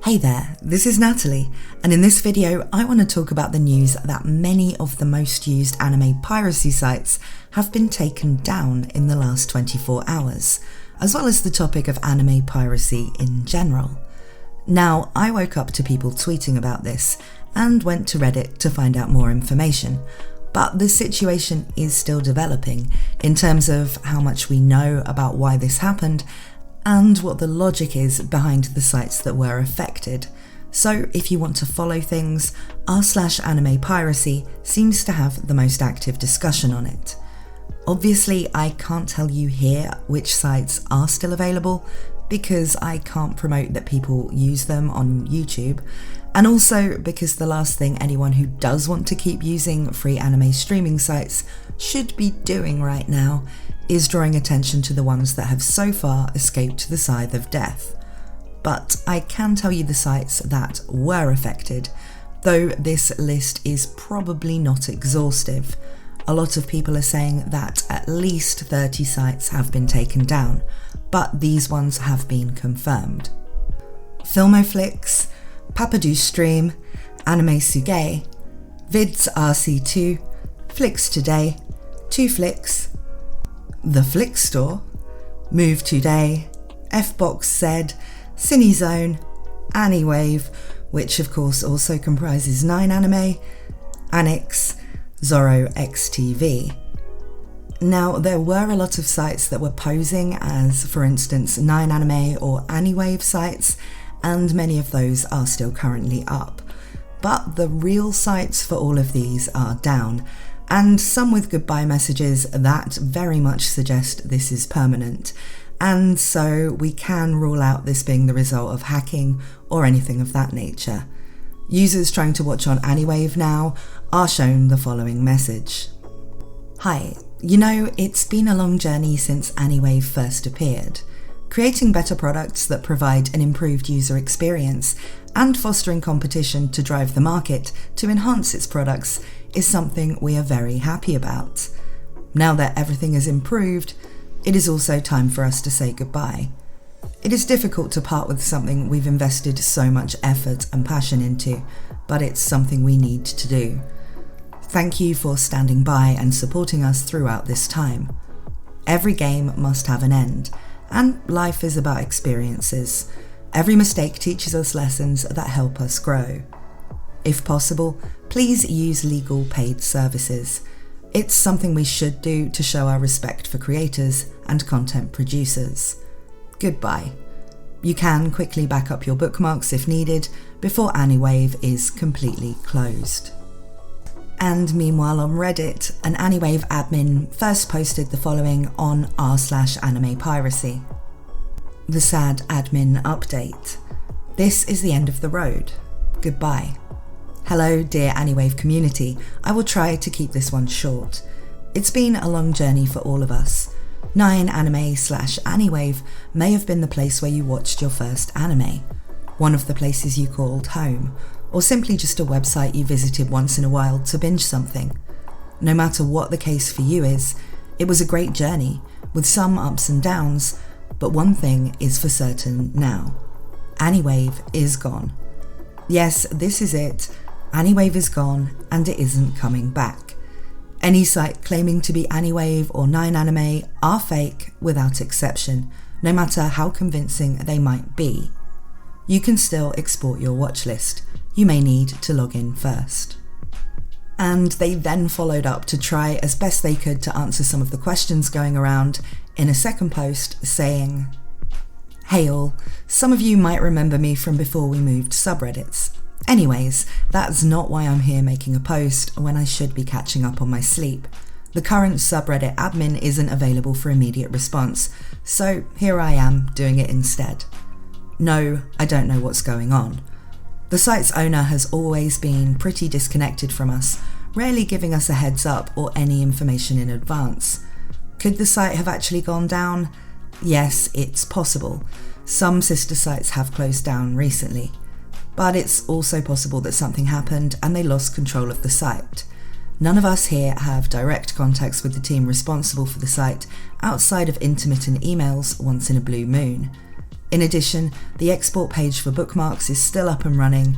Hey there, this is Natalie, and in this video I want to talk about the news that many of the most used anime piracy sites have been taken down in the last 24 hours, as well as the topic of anime piracy in general. Now, I woke up to people tweeting about this and went to Reddit to find out more information, but the situation is still developing in terms of how much we know about why this happened and what the logic is behind the sites that were affected. So if you want to follow things, r/anime piracy seems to have the most active discussion on it. Obviously, I can't tell you here which sites are still available because I can't promote that people use them on YouTube, and also because the last thing anyone who does want to keep using free anime streaming sites should be doing right now is drawing attention to the ones that have so far escaped the scythe of death. But I can tell you the sites that were affected, though this list is probably not exhaustive. A lot of people are saying that at least 30 sites have been taken down, but these ones have been confirmed. Filmoflix, Papadoo Stream, AnimeSuge, Vids RC2, Flix Today, 2Flix, The Flick Store, Move Today, Fbox Z, CineZone, Aniwave, which of course also comprises 9anime, Anix, Zoro TV. Now, there were a lot of sites that were posing as, for instance, 9anime or Aniwave sites, and many of those are still currently up. But the real sites for all of these are down, and some with goodbye messages that very much suggest this is permanent, and so we can rule out this being the result of hacking or anything of that nature. Users trying to watch on Aniwave now are shown the following message. Hi, you know, it's been a long journey since Aniwave first appeared. Creating better products that provide an improved user experience and fostering competition to drive the market to enhance its products is something we are very happy about. Now that everything is improved, it is also time for us to say goodbye. It is difficult to part with something we've invested so much effort and passion into, but it's something we need to do. Thank you for standing by and supporting us throughout this time. Every game must have an end, and life is about experiences. Every mistake teaches us lessons that help us grow. If possible, please use legal paid services. It's something we should do to show our respect for creators and content producers. Goodbye. You can quickly back up your bookmarks if needed before Aniwave is completely closed. And meanwhile on Reddit, an Aniwave admin first posted the following on r/anime piracy. The sad admin update. This is the end of the road. Goodbye. Hello dear Aniwave community, I will try to keep this one short. It's been a long journey for all of us. 9anime/Aniwave may have been the place where you watched your first anime, one of the places you called home, or simply just a website you visited once in a while to binge something. No matter what the case for you is, it was a great journey, with some ups and downs, but one thing is for certain now. Aniwave is gone. Yes, this is it. Aniwave is gone, and it isn't coming back. Any site claiming to be Aniwave or 9anime are fake without exception, no matter how convincing they might be. You can still export your watch list. You may need to log in first. And they then followed up to try as best they could to answer some of the questions going around in a second post saying, "Hey all, some of you might remember me from before we moved subreddits. Anyways, that's not why I'm here making a post when I should be catching up on my sleep. The current subreddit admin isn't available for immediate response, so here I am doing it instead. No, I don't know what's going on. The site's owner has always been pretty disconnected from us, rarely giving us a heads up or any information in advance. Could the site have actually gone down? Yes, it's possible. Some sister sites have closed down recently. But it's also possible that something happened and they lost control of the site. None of us here have direct contacts with the team responsible for the site outside of intermittent emails once in a blue moon. In addition, the export page for bookmarks is still up and running,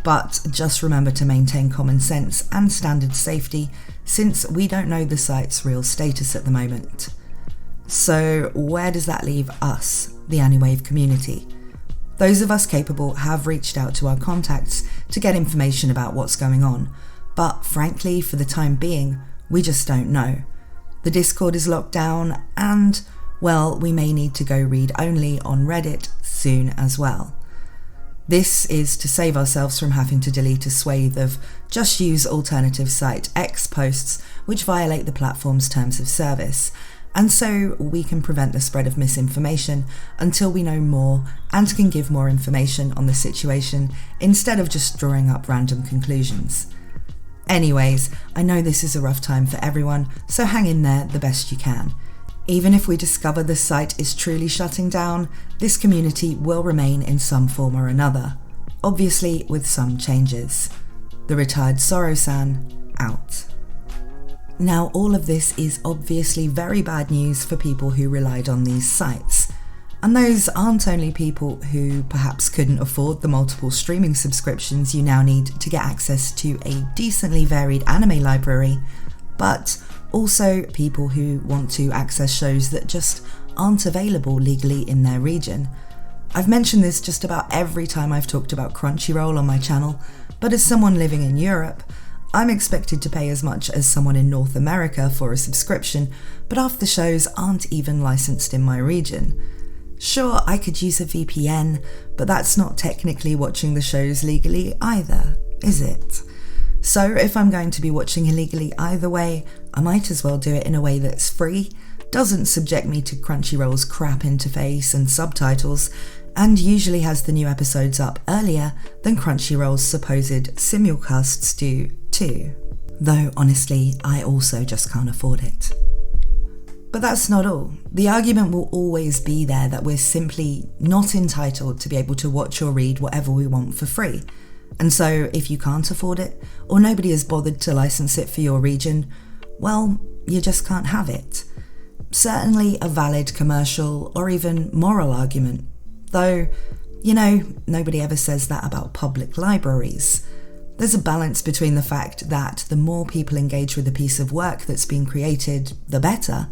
but just remember to maintain common sense and standard safety since we don't know the site's real status at the moment. So where does that leave us, the Aniwave community? Those of us capable have reached out to our contacts to get information about what's going on, but frankly, for the time being, we just don't know. The Discord is locked down and, well, we may need to go read only on Reddit soon as well. This is to save ourselves from having to delete a swathe of just use alternative site X posts which violate the platform's terms of service, and so we can prevent the spread of misinformation until we know more and can give more information on the situation instead of just drawing up random conclusions. Anyways, I know this is a rough time for everyone, so hang in there the best you can. Even if we discover the site is truly shutting down, this community will remain in some form or another, obviously with some changes. The retired Zoro-san, out. Now, all of this is obviously very bad news for people who relied on these sites. And those aren't only people who perhaps couldn't afford the multiple streaming subscriptions you now need to get access to a decently varied anime library, but also people who want to access shows that just aren't available legally in their region. I've mentioned this just about every time I've talked about Crunchyroll on my channel, but as someone living in Europe, I'm expected to pay as much as someone in North America for a subscription, but half the shows aren't even licensed in my region. Sure, I could use a VPN, but that's not technically watching the shows legally either, is it? So if I'm going to be watching illegally either way, I might as well do it in a way that's free, doesn't subject me to Crunchyroll's crap interface and subtitles, and usually has the new episodes up earlier than Crunchyroll's supposed simulcasts do too. Though honestly, I also just can't afford it. But that's not all. The argument will always be there that we're simply not entitled to be able to watch or read whatever we want for free. And so if you can't afford it, or nobody has bothered to license it for your region, well, you just can't have it. Certainly a valid commercial or even moral argument, though, you know, nobody ever says that about public libraries. There's a balance between the fact that the more people engage with a piece of work that's been created, the better,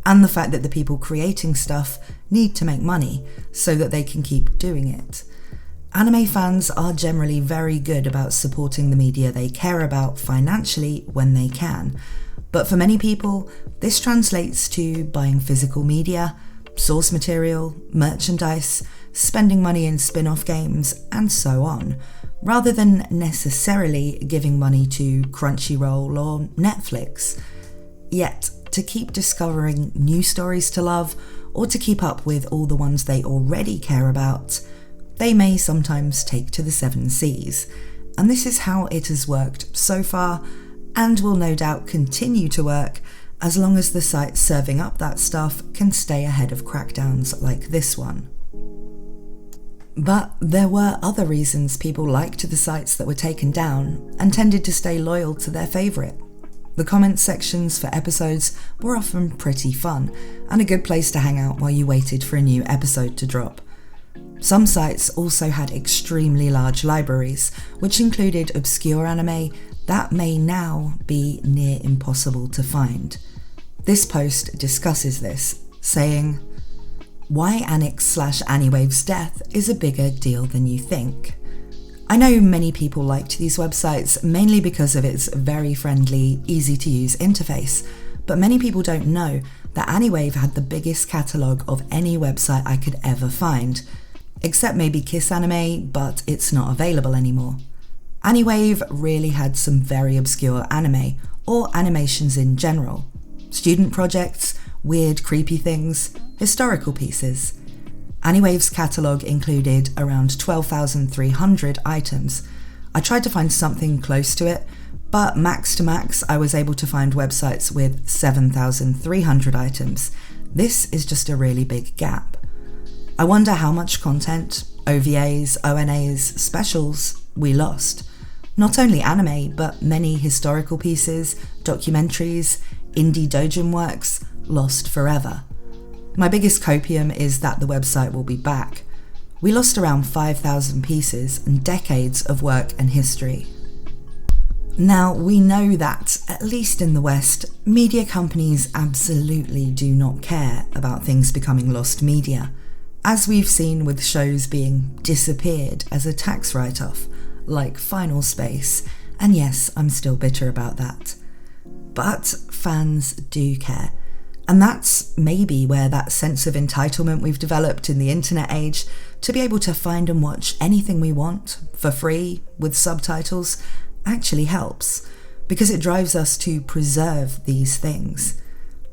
and the fact that the people creating stuff need to make money so that they can keep doing it. Anime fans are generally very good about supporting the media they care about financially when they can, but for many people, this translates to buying physical media, source material, merchandise, spending money in spin-off games, and so on, rather than necessarily giving money to Crunchyroll or Netflix. Yet, to keep discovering new stories to love, or to keep up with all the ones they already care about, they may sometimes take to the 7 Seas, and this is how it has worked so far, and will no doubt continue to work as long as the sites serving up that stuff can stay ahead of crackdowns like this one. But there were other reasons people liked the sites that were taken down and tended to stay loyal to their favourite. The comment sections for episodes were often pretty fun, and a good place to hang out while you waited for a new episode to drop. Some sites also had extremely large libraries, which included obscure anime that may now be near impossible to find. This post discusses this, saying, "Why Anix/Aniwave's death is a bigger deal than you think." I know many people liked these websites mainly because of its very friendly, easy-to-use interface, but many people don't know that Aniwave had the biggest catalogue of any website I could ever find, except maybe Kiss Anime, but it's not available anymore. Aniwave really had some very obscure anime, or animations in general, student projects, weird creepy things, historical pieces. Aniwave's catalogue included around 12,300 items. I tried to find something close to it, but max to max I was able to find websites with 7,300 items. This is just a really big gap. I wonder how much content, OVAs, ONAs, specials, we lost. Not only anime, but many historical pieces, documentaries, indie doujin works, lost forever. My biggest copium is that the website will be back, We lost around 5,000 pieces and decades of work and history. Now, we know that, at least in the West, media companies absolutely do not care about things becoming lost media, as we've seen with shows being disappeared as a tax write-off, like Final Space, and yes, I'm still bitter about that. But fans do care, and that's maybe where that sense of entitlement we've developed in the internet age to be able to find and watch anything we want for free with subtitles actually helps, because it drives us to preserve these things.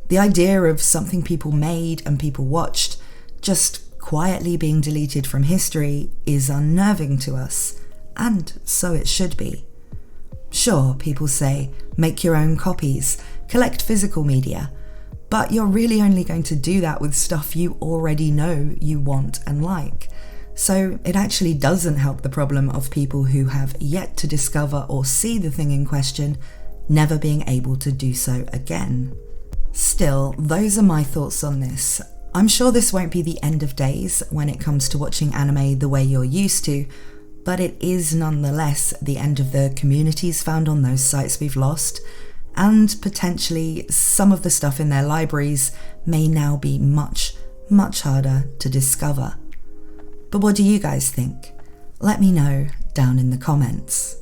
The idea of something people made and people watched just quietly being deleted from history is unnerving to us, and so it should be. Sure, people say, make your own copies, collect physical media, but you're really only going to do that with stuff you already know you want and like. So it actually doesn't help the problem of people who have yet to discover or see the thing in question, never being able to do so again. Still, those are my thoughts on this. I'm sure this won't be the end of days when it comes to watching anime the way you're used to, but it is nonetheless the end of the communities found on those sites we've lost, and potentially some of the stuff in their libraries may now be much, much harder to discover. But what do you guys think? Let me know down in the comments.